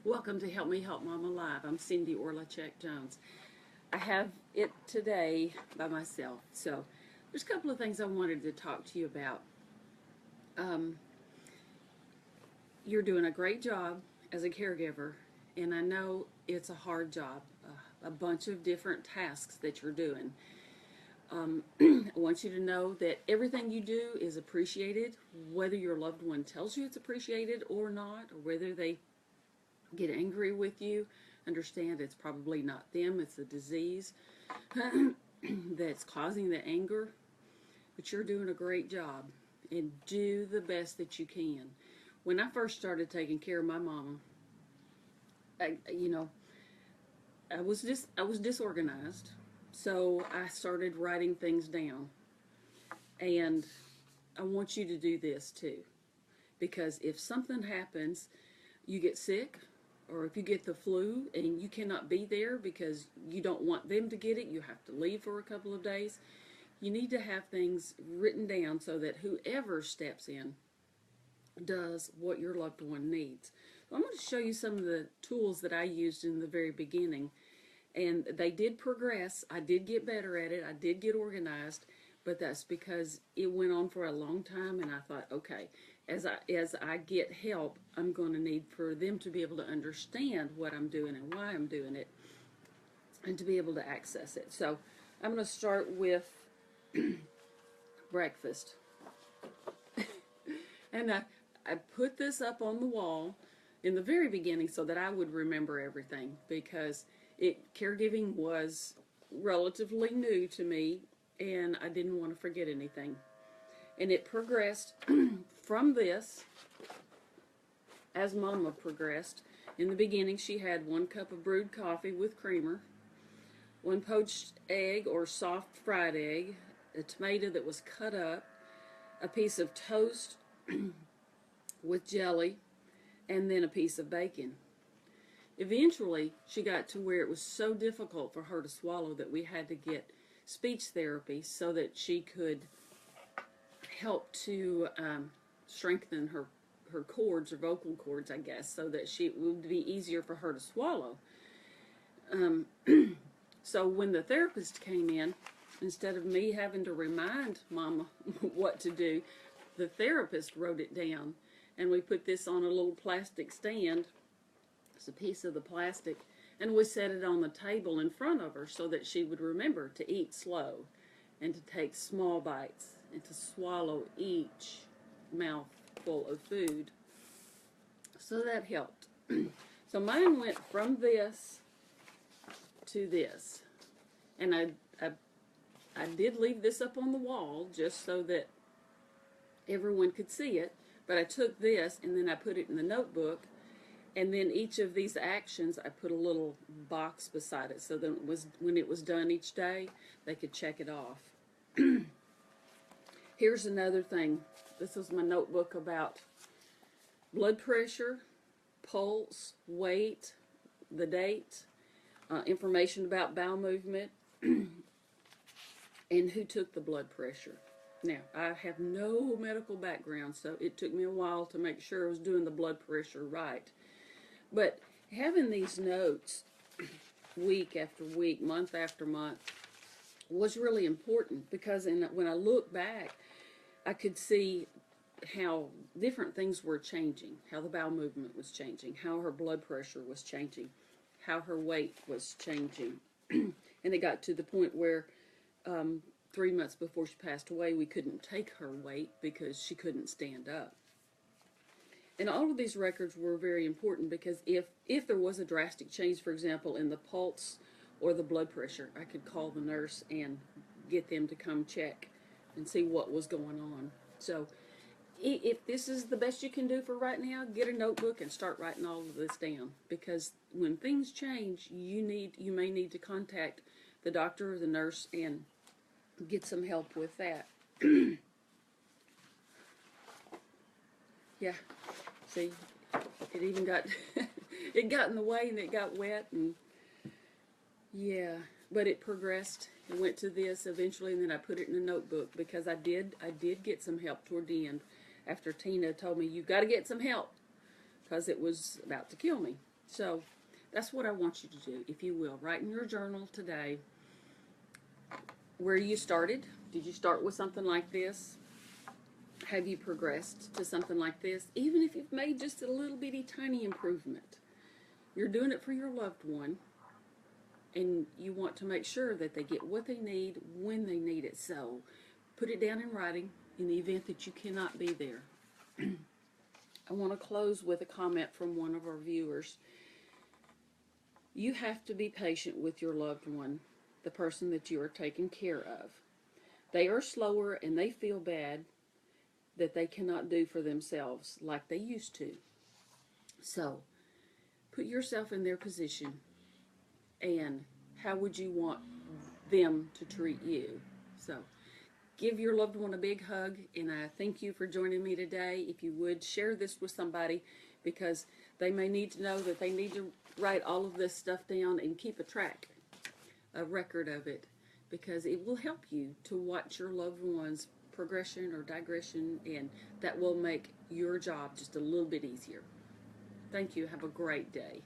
Welcome to Help Me Help Mama Live. I'm Cindy Orlachek Jones. I have it today by myself. So there's a couple of things I wanted to talk to you about. You're doing a great job as a caregiver, and I know it's a hard job, a bunch of different tasks that you're doing. I want you to know that everything you do is appreciated, whether your loved one tells you it's appreciated or not, or whether they get angry with you. Understand it's probably not them, it's the disease that's causing the anger. But you're doing a great job, and do the best that you can. When I first started taking care of my mama, I was disorganized, so I started writing things down. And I want you to do this too, because if something happens, you get sick, or if you get the flu and you cannot be there because you don't want them to get it, you have to leave for a couple of days, you need to have things written down so that whoever steps in does what your loved one needs. So I'm going to show you some of the tools that I used in the very beginning, and they did progress. I did get better at it. I did get organized, but that's because it went on for a long time, and I thought, okay, as I get help, I'm going to need for them to be able to understand what I'm doing and why I'm doing it, and to be able to access it. So I'm going to start with breakfast. And I put this up on the wall in the very beginning so that I would remember everything, because caregiving was relatively new to me, and I didn't want to forget anything. And it progressed from this as Mama progressed. In the beginning, she had 1 cup of brewed coffee with creamer, 1 poached egg or soft fried egg, a tomato that was cut up, a piece of toast with jelly, and then a piece of bacon. Eventually, she got to where it was so difficult for her to swallow that we had to get speech therapy so that she could help to strengthen her cords, or vocal cords, I guess, so that it would be easier for her to swallow. So when the therapist came in, instead of me having to remind Mama what to do, the therapist wrote it down, and we put this on a little plastic stand. It's a piece of the plastic, and we set it on the table in front of her so that she would remember to eat slow and to take small bites and to swallow each mouthful of food. So that helped. So mine went from this to this, and I did leave this up on the wall just so that everyone could see it, but I took this and then I put it in the notebook, and then each of these actions I put a little box beside it so that when it was done each day, they could check it off. Here's another thing. This is my notebook about blood pressure, pulse, weight, the date, information about bowel movement, and who took the blood pressure. Now, I have no medical background, so it took me a while to make sure I was doing the blood pressure right. But having these notes week after week, month after month, was really important, because when I look back, I could see how different things were changing, how the bowel movement was changing, how her blood pressure was changing, how her weight was changing. And it got to the point where 3 months before she passed away, we couldn't take her weight because she couldn't stand up. And all of these records were very important, because if there was a drastic change, for example, in the pulse or the blood pressure, I could call the nurse and get them to come check and see what was going on. So if this is the best you can do for right now, get a notebook and start writing all of this down, because when things change, you may need to contact the doctor or the nurse and get some help with that. Yeah, see, it even got it got in the way, and it got wet, and yeah, but it progressed. It went to this eventually, and then I put it in a notebook, because I did get some help toward the end, after Tina told me, you got to get some help, because it was about to kill me. So that's what I want you to do, if you will. Write in your journal today where you started. Did you start with something like this? Have you progressed to something like this? Even if you've made just a little bitty tiny improvement, you're doing it for your loved one, and you want to make sure that they get what they need when they need it. So put it down in writing in the event that you cannot be there. I want to close with a comment from one of our viewers. You have to be patient with your loved one, the person that you are taking care of. They are slower and they feel bad that they cannot do for themselves like they used to. So put yourself in their position, and how would you want them to treat you? So give your loved one a big hug, and I thank you for joining me today. If you would, share this with somebody, because they may need to know that they need to write all of this stuff down and keep a record of it, because it will help you to watch your loved one's progression or digression, and that will make your job just a little bit easier. Thank you. Have a great day.